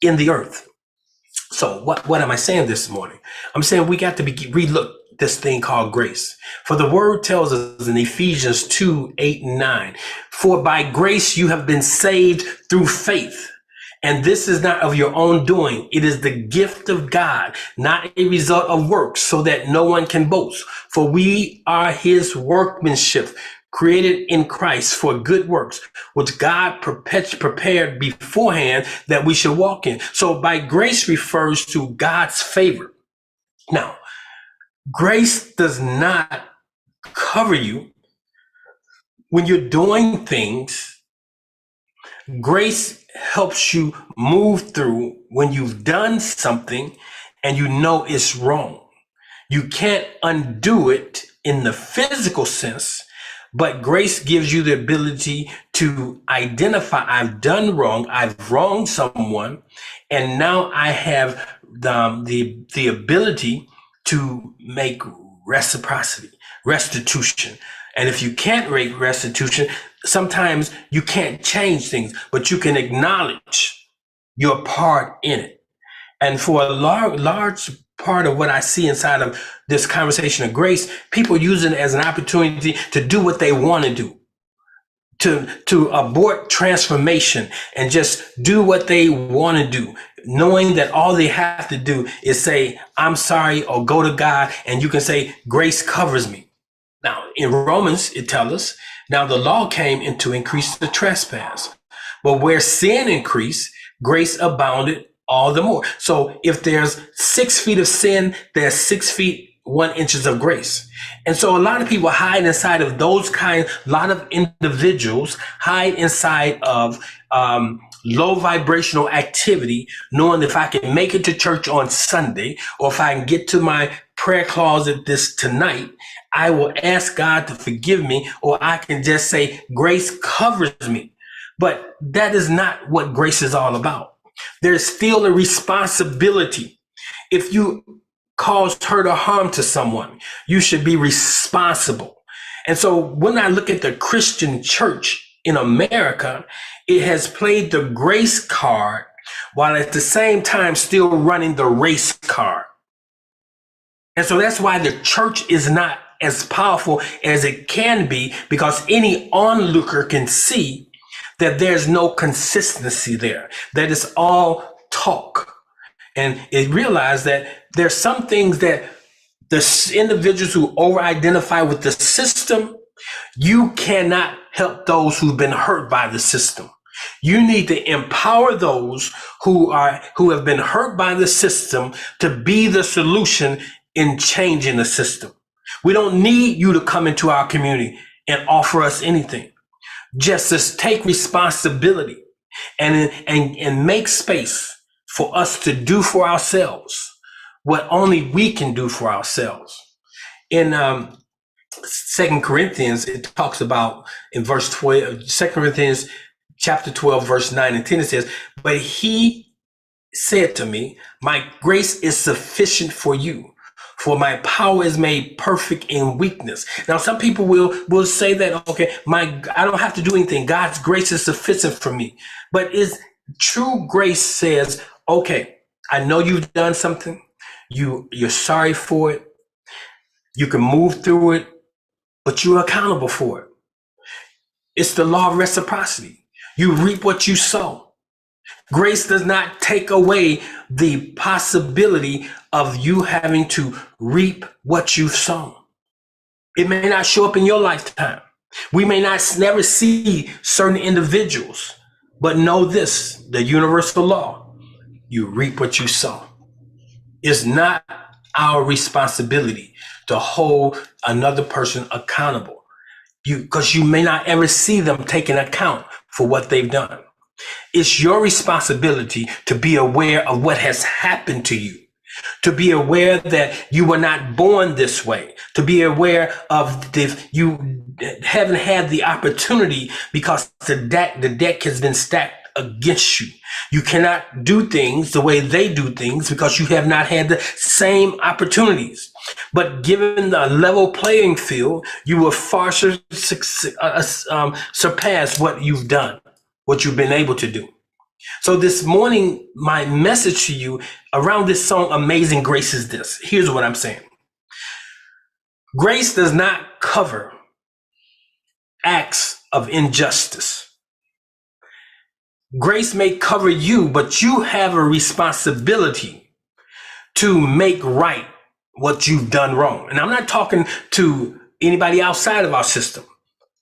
Speaker 2: in the earth. So what am I saying this morning? I'm saying we got to relook this thing called grace. For the word tells us in Ephesians 2:8-9, for by grace you have been saved through faith. And this is not of your own doing. It is the gift of God, not a result of works, so that no one can boast. For we are his workmanship, created in Christ for good works, which God prepared beforehand that we should walk in. So by grace refers to God's favor. Now, grace does not cover you when you're doing things. Grace helps you move through when you've done something and you know it's wrong. You can't undo it in the physical sense, but grace gives you the ability to identify, I've done wrong, I've wronged someone, and now I have the ability to make restitution. And if you can't make restitution, sometimes you can't change things, but you can acknowledge your part in it. And for a large part of what I see inside of this conversation of grace, people use it as an opportunity to do what they want to do, to abort transformation and just do what they want to do, knowing that all they have to do is say, I'm sorry, or go to God, and you can say, grace covers me. Now, in Romans, it tells us, now the law came in to increase the trespass. But where sin increased, grace abounded all the more. So if there's 6 feet of sin, there's 6 feet, 1 inches of grace. And so a lot of people hide inside of a lot of individuals hide inside of low vibrational activity, knowing if I can make it to church on Sunday, or if I can get to my prayer closet tonight, I will ask God to forgive me, or I can just say grace covers me. But that is not what grace is all about. There's still a responsibility. If you caused hurt or harm to someone, you should be responsible. And so when I look at the Christian church in America, it has played the grace card while at the same time still running the race card. And so that's why the church is not as powerful as it can be, because any onlooker can see that there's no consistency there, that it's all talk. And it realized that there's some things that the individuals who over-identify with the system, you cannot help those who've been hurt by the system. You need to empower those who have been hurt by the system to be the solution in changing the system. We don't need you to come into our community and offer us anything. Just to take responsibility and make space for us to do for ourselves what only we can do for ourselves. In 2 Corinthians, it talks about in verse 12, 2 Corinthians chapter 12, verse 9 and 10, it says, but he said to me, my grace is sufficient for you, for my power is made perfect in weakness. Now, some people will say that, okay, I don't have to do anything. God's grace is sufficient for me. But true grace says, okay, I know you've done something. You're sorry for it. You can move through it, but you're accountable for it. It's the law of reciprocity. You reap what you sow. Grace does not take away the possibility of you having to reap what you've sown. It may not show up in your lifetime. We may not never see certain individuals, but know this, the universal law, you reap what you sow. It's not our responsibility to hold another person accountable, because you may not ever see them take an account for what they've done. It's your responsibility to be aware of what has happened to you, to be aware that you were not born this way, to be aware of you haven't had the opportunity because the deck has been stacked against you. You cannot do things the way they do things because you have not had the same opportunities. But given the level playing field, you will far surpass what you've done, what you've been able to do. So this morning, my message to you around this song, Amazing Grace, is this. Here's what I'm saying. Grace does not cover acts of injustice. Grace may cover you, but you have a responsibility to make right what you've done wrong. And I'm not talking to anybody outside of our system,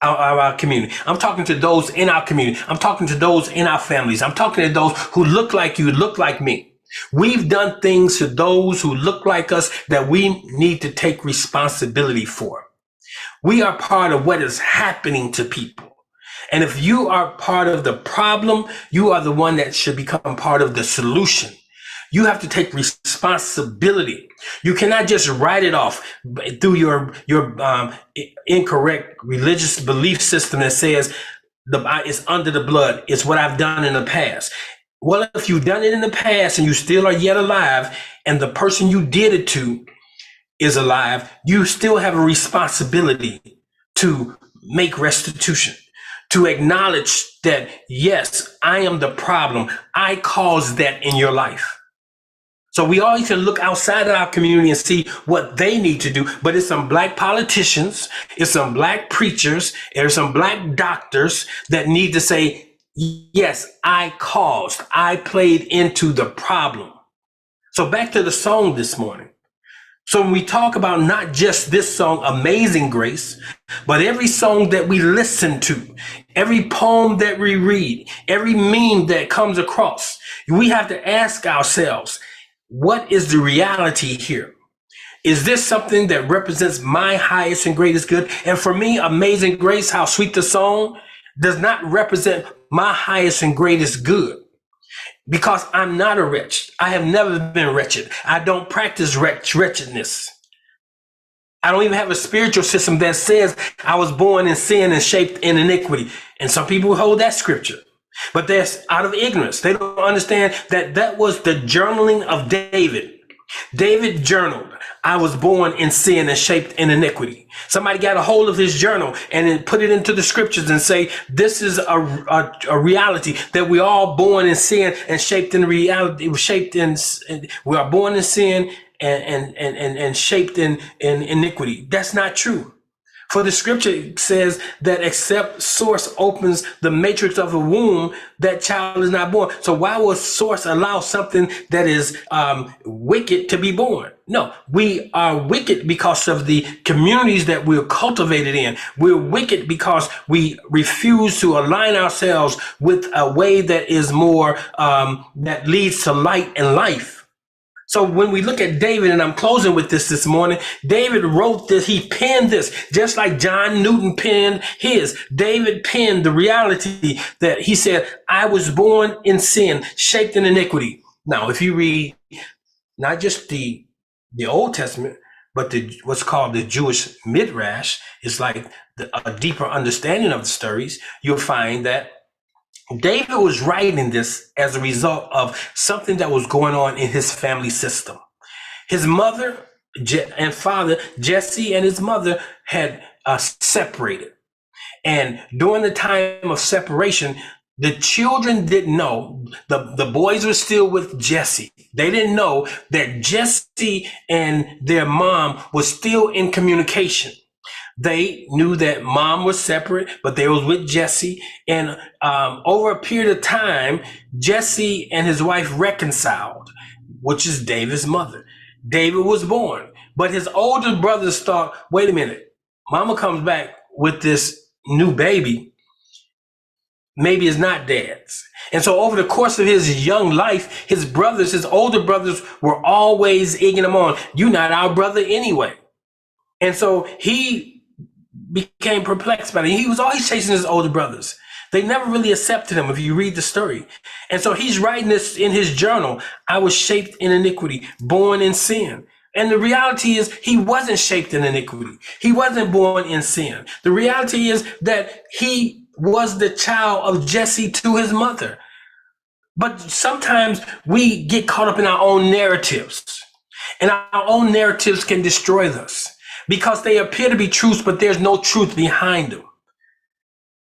Speaker 2: our community. I'm talking to those in our community. I'm talking to those in our families. I'm talking to those who look like you, look like me. We've done things to those who look like us that we need to take responsibility for. We are part of what is happening to people. And if you are part of the problem, you are the one that should become part of the solution. You have to take responsibility. You cannot just write it off through your incorrect religious belief system that says it's under the blood. It's what I've done in the past. Well, if you've done it in the past and you still are yet alive, and the person you did it to is alive, you still have a responsibility to make restitution, to acknowledge that, yes, I am the problem. I caused that in your life. So we always can look outside of our community and see what they need to do. But it's some black politicians, it's some black preachers, there's some black doctors that need to say, yes, I caused, I played into the problem. So back to the song this morning. So when we talk about not just this song, Amazing Grace, but every song that we listen to, every poem that we read, every meme that comes across, we have to ask ourselves, what is the reality here? Is this something that represents my highest and greatest good? And for me, Amazing Grace, how sweet the song, does not represent my highest and greatest good. Because I'm not a wretch. I have never been wretched. I don't practice wretchedness. I don't even have a spiritual system that says I was born in sin and shaped in iniquity. And some people hold that scripture. But that's out of ignorance. They don't understand that that was the journaling of David. David journaled, I was born in sin and shaped in iniquity. Somebody got a hold of his journal and then put it into the scriptures and say, this is a reality that we're all born in sin and shaped in reality. We are born in sin and shaped in iniquity. That's not true. For the scripture says that except source opens the matrix of a womb, that child is not born. So why would source allow something that is wicked to be born? No, we are wicked because of the communities that we're cultivated in. We're wicked because we refuse to align ourselves with a way that is more, that leads to light and life. So when we look at David, and I'm closing with this morning, David wrote this, he penned this, just like John Newton penned his. David penned the reality that he said, I was born in sin, shaped in iniquity. Now, if you read not just the Old Testament, but what's called the Jewish Midrash, it's like a deeper understanding of the stories, you'll find that David was writing this as a result of something that was going on in his family system. His mother and father, Jesse, and his mother had separated. And during the time of separation, The children didn't know. The boys were still with Jesse. They didn't know that Jesse and their mom was still in communication. They knew that mom was separate, but they was with Jesse. And over a period of time, Jesse and his wife reconciled, which is David's mother. David was born, but his older brothers thought, wait a minute, mama comes back with this new baby. Maybe it's not dad's. And so over the course of his young life, his older brothers were always egging him on. You're not our brother anyway. And so he became perplexed by it. He was always chasing his older brothers. They never really accepted him if you read the story. And so he's writing this in his journal. I was shaped in iniquity, born in sin. And the reality is he wasn't shaped in iniquity. He wasn't born in sin. The reality is that he was the child of Jesse to his mother. But sometimes we get caught up in our own narratives, and our own narratives can destroy us because they appear to be truths, but there's no truth behind them.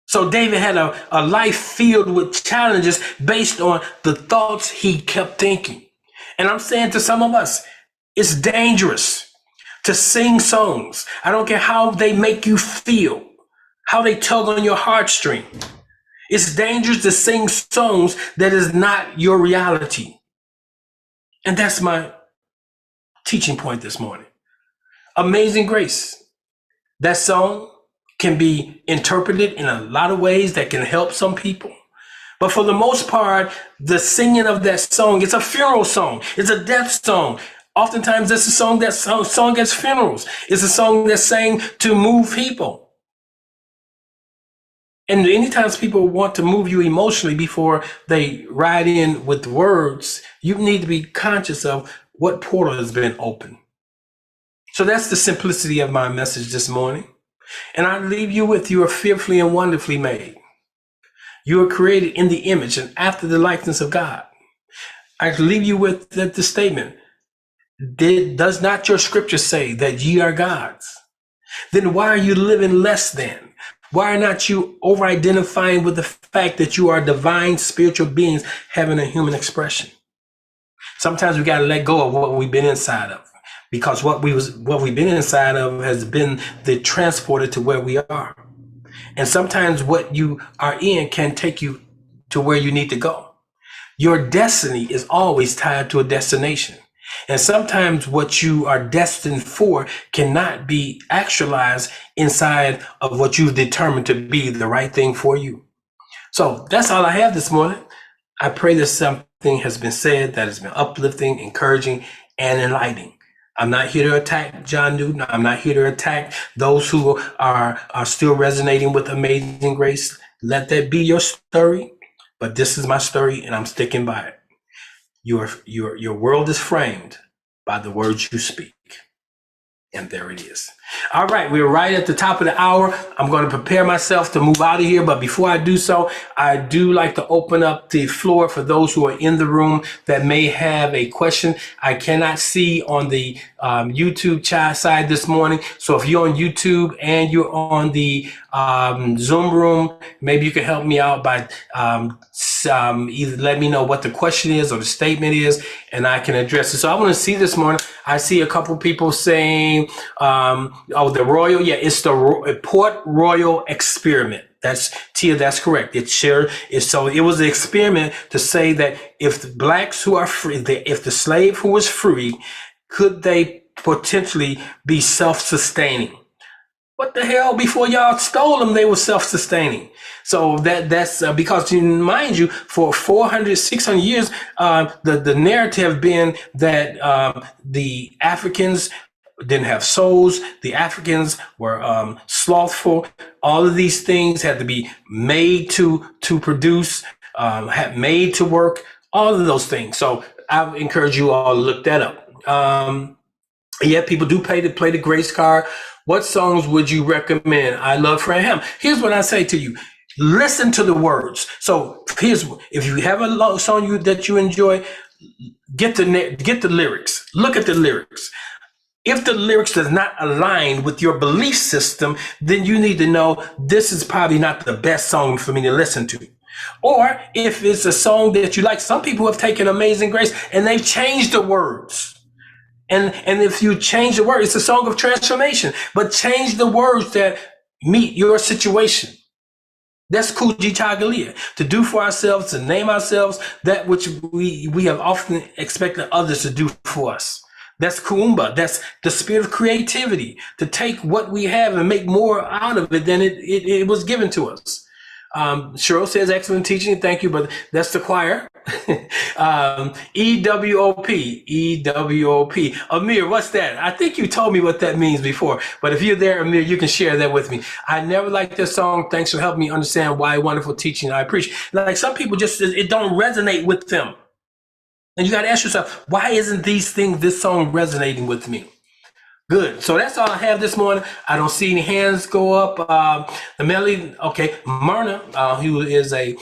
Speaker 2: So David had a life filled with challenges based on the thoughts he kept thinking. And I'm saying to some of us, it's dangerous to sing songs. I don't care how they make you feel, how they tug on your heartstring. It's dangerous to sing songs that is not your reality. And that's my teaching point this morning. Amazing Grace. That song can be interpreted in a lot of ways that can help some people. But for the most part, the singing of that song, it's a funeral song. It's a death song. Oftentimes, that's a song that's sung at funerals. It's a song that's sang to move people. And anytime people want to move you emotionally before they ride in with words, you need to be conscious of what portal has been opened. So that's the simplicity of my message this morning. And I leave you with, you are fearfully and wonderfully made. You are created in the image and after the likeness of God. I leave you with the statement, does not your scripture say that ye are gods? Then why are you living less than? Why are not you over-identifying with the fact that you are divine spiritual beings having a human expression? Sometimes we got to let go of what we've been inside of, because what we've been inside of has been the transporter to where we are. And sometimes what you are in can take you to where you need to go. Your destiny is always tied to a destination. And sometimes what you are destined for cannot be actualized inside of what you've determined to be the right thing for you. So that's all I have this morning. I pray that something has been said that has been uplifting, encouraging, and enlightening. I'm not here to attack John Newton. I'm not here to attack those who are still resonating with Amazing Grace. Let that be your story. But this is my story, and I'm sticking by it. Your world is framed by the words you speak. And there it is. All right, we're right at the top of the hour. I'm going to prepare myself to move out of here. But before I do so, I do like to open up the floor for those who are in the room that may have a question. I cannot see on the YouTube chat side this morning. So if you're on YouTube and you're on the Zoom room, maybe you can help me out by either let me know what the question is or the statement is, and I can address it. So I want to see this morning. I see a couple people saying, the Royal, it's the Port Royal experiment. That's Tia, that's correct. So it was an experiment to say that if the blacks who are free, if the slave who was free, could they potentially be self-sustaining? What the hell? Before y'all stole them, they were self-sustaining. So that's because, mind you, for 400, 600 years, the narrative been that the Africans didn't have souls. The Africans were slothful. All of these things had to be made to produce, had made to work. All of those things. So I encourage you all to look that up. People do play the grace card. What songs would you recommend? I love Fran Ham. Here's what I say to you. Listen to the words. So if you have a song that you enjoy, get the lyrics. Look at the lyrics. If the lyrics does not align with your belief system, then you need to know this is probably not the best song for me to listen to. Or if it's a song that you like, some people have taken Amazing Grace and they've changed the words. And if you change the word, it's a song of transformation, but change the words that meet your situation. That's Kujitagalia, to do for ourselves, to name ourselves that which we have often expected others to do for us. That's Kuumba. That's the spirit of creativity, to take what we have and make more out of it than it was given to us. Cheryl says, excellent teaching. Thank you, but that's the choir. EWOP, EWOP. Amir, what's that? I think you told me what that means before, but if you're there, Amir, you can share that with me. I never liked this song. Thanks for helping me understand why. Wonderful teaching. I appreciate. Like some people just, it don't resonate with them. And you got to ask yourself, why isn't this song resonating with me? Good. So that's all I have this morning. I don't see any hands go up. The melody, okay. Myrna, who is a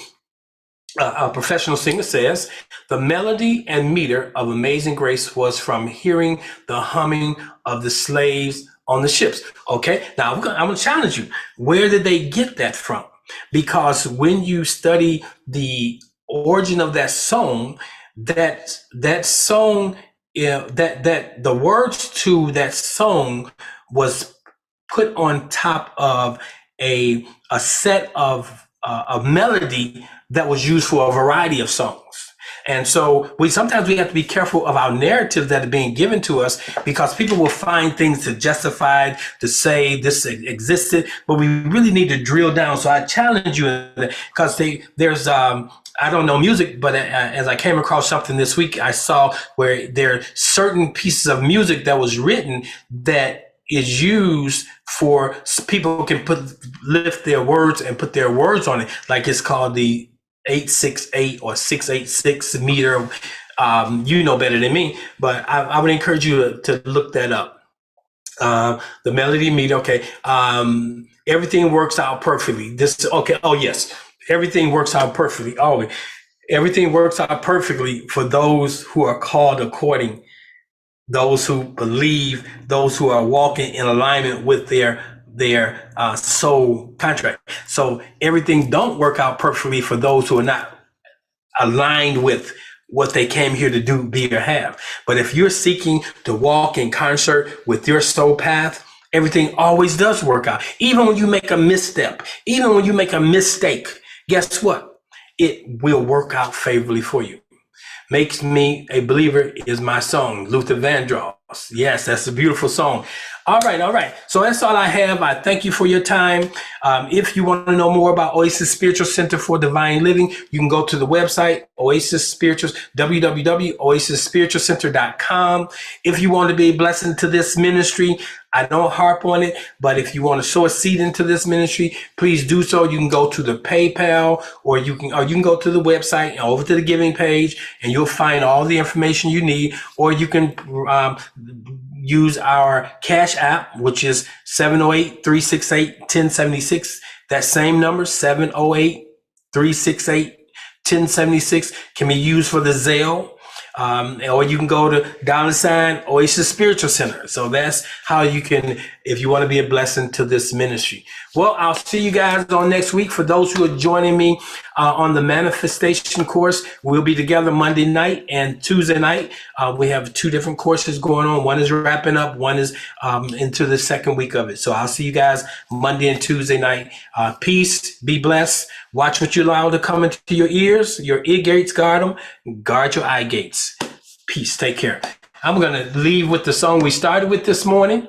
Speaker 2: professional singer, says the melody and meter of Amazing Grace was from hearing the humming of the slaves on the ships. Okay. Now I'm going to challenge you. Where did they get that from? Because when you study the origin of that song, that song, that the words to that song was put on top of a set of a melody that was used for a variety of songs. And so sometimes we have to be careful of our narratives that are being given to us, because people will find things to justify, to say this existed, but we really need to drill down. So I challenge you, because there's I don't know music, but as I came across something this week, I saw where there are certain pieces of music that was written that is used for people can lift their words and put their words on it. Like it's called the 868 or 686 meter. You know better than me, but I would encourage you to look that up. The melody meter. Okay. Everything works out perfectly. Okay. Oh yes. Everything works out perfectly. Always. Everything works out perfectly for those who are called according, those who believe, those who are walking in alignment with their soul contract. So everything don't work out perfectly for those who are not aligned with what they came here to do, be, or have. But if you're seeking to walk in concert with your soul path, everything always does work out. Even when you make a misstep, even when you make a mistake, guess what? It will work out favorably for you. Makes Me a Believer is my song, Luther Vandross. Yes, that's a beautiful song. All right, all right. So that's all I have. I thank you for your time. If you want to know more about Oasis Spiritual Center for Divine Living, you can go to the website, Oasis Spiritual, www.oasisspiritualcenter.com. If you want to be a blessing to this ministry, I don't harp on it, but if you want to sow a seed into this ministry, please do so. You can go to the PayPal, or you can go to the website and over to the giving page, and you'll find all the information you need. Or you can use our Cash App, which is 708-368-1076. That same number, 708-368-1076, can be used for the Zelle. Or you can go to $ Oasis Spiritual Center. So that's how you can, if you want to be a blessing to this ministry. Well, I'll see you guys on next week. For those who are joining me on the manifestation course, we'll be together Monday night and Tuesday night. We have 2 different courses going on. One is wrapping up, one is into the second week of it. So I'll see you guys Monday and Tuesday night. Peace, be blessed. Watch what you allow to come into your ears. Your ear gates, guard them. Guard your eye gates. Peace. Take care. I'm going to leave with the song we started with this morning.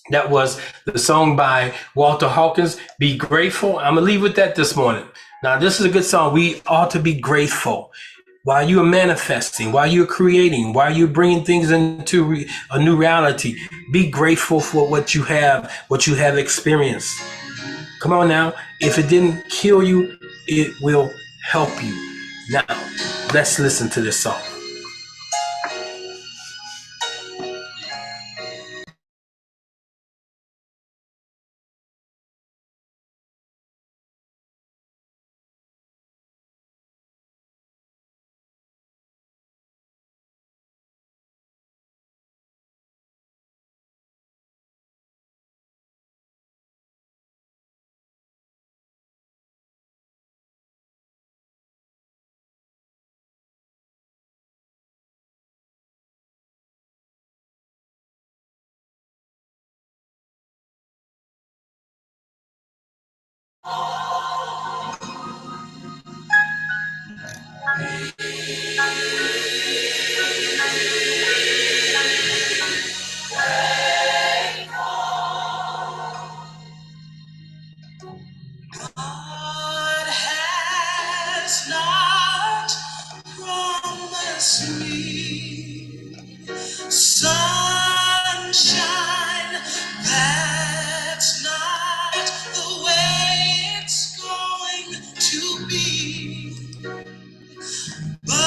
Speaker 2: That was the song by Walter Hawkins, Be Grateful. I'm going to leave with that this morning. Now, this is a good song. We ought to be grateful. While you're manifesting, while you're creating, while you're bringing things into a new reality, be grateful for what you have experienced. Come on now. If it didn't kill you, it will help you. Now, let's listen to this song.
Speaker 1: has not promised me sunshine. That's not the way it's going to be. But a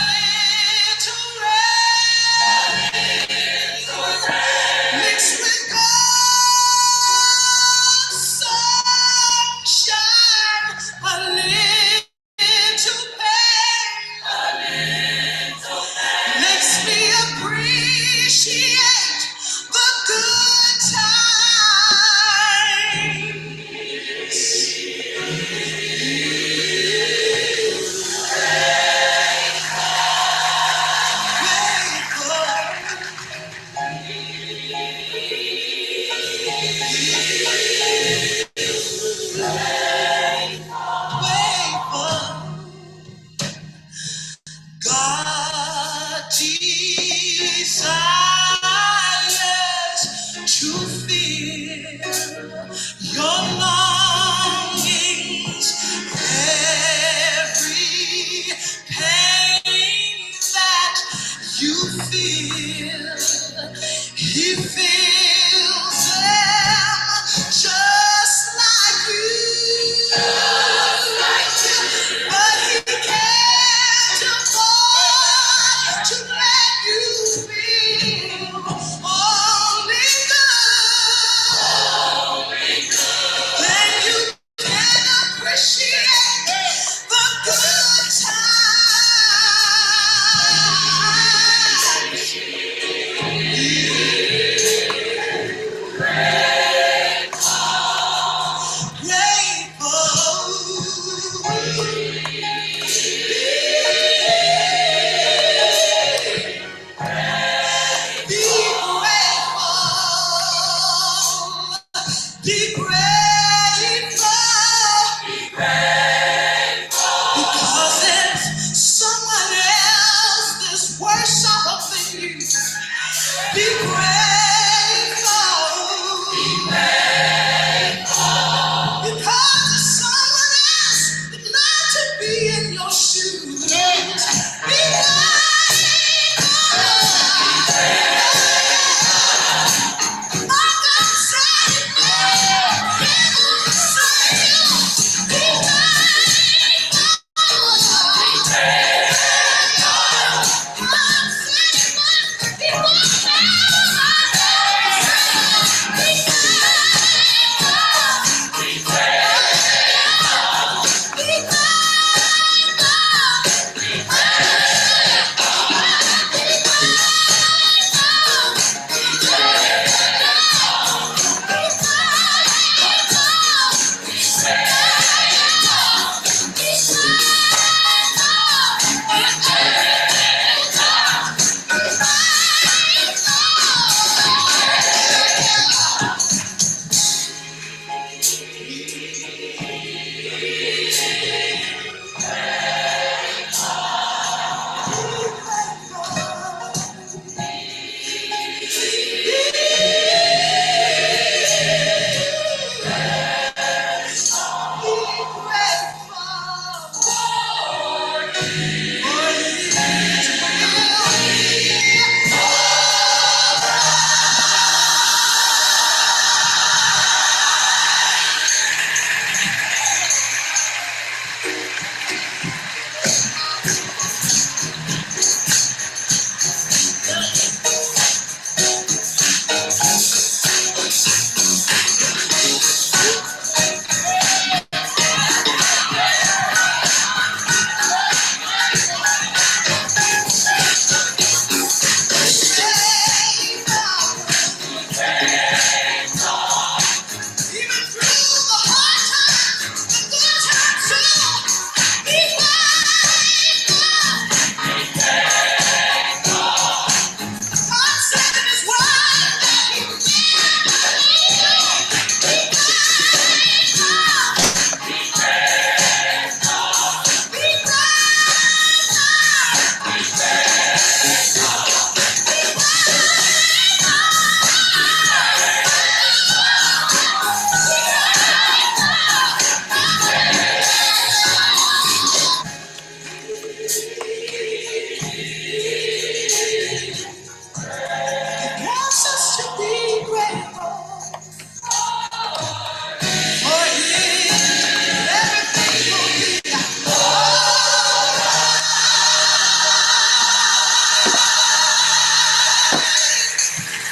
Speaker 1: little rain mixed with God's sunshine, a little pain makes me appreciate the good times. God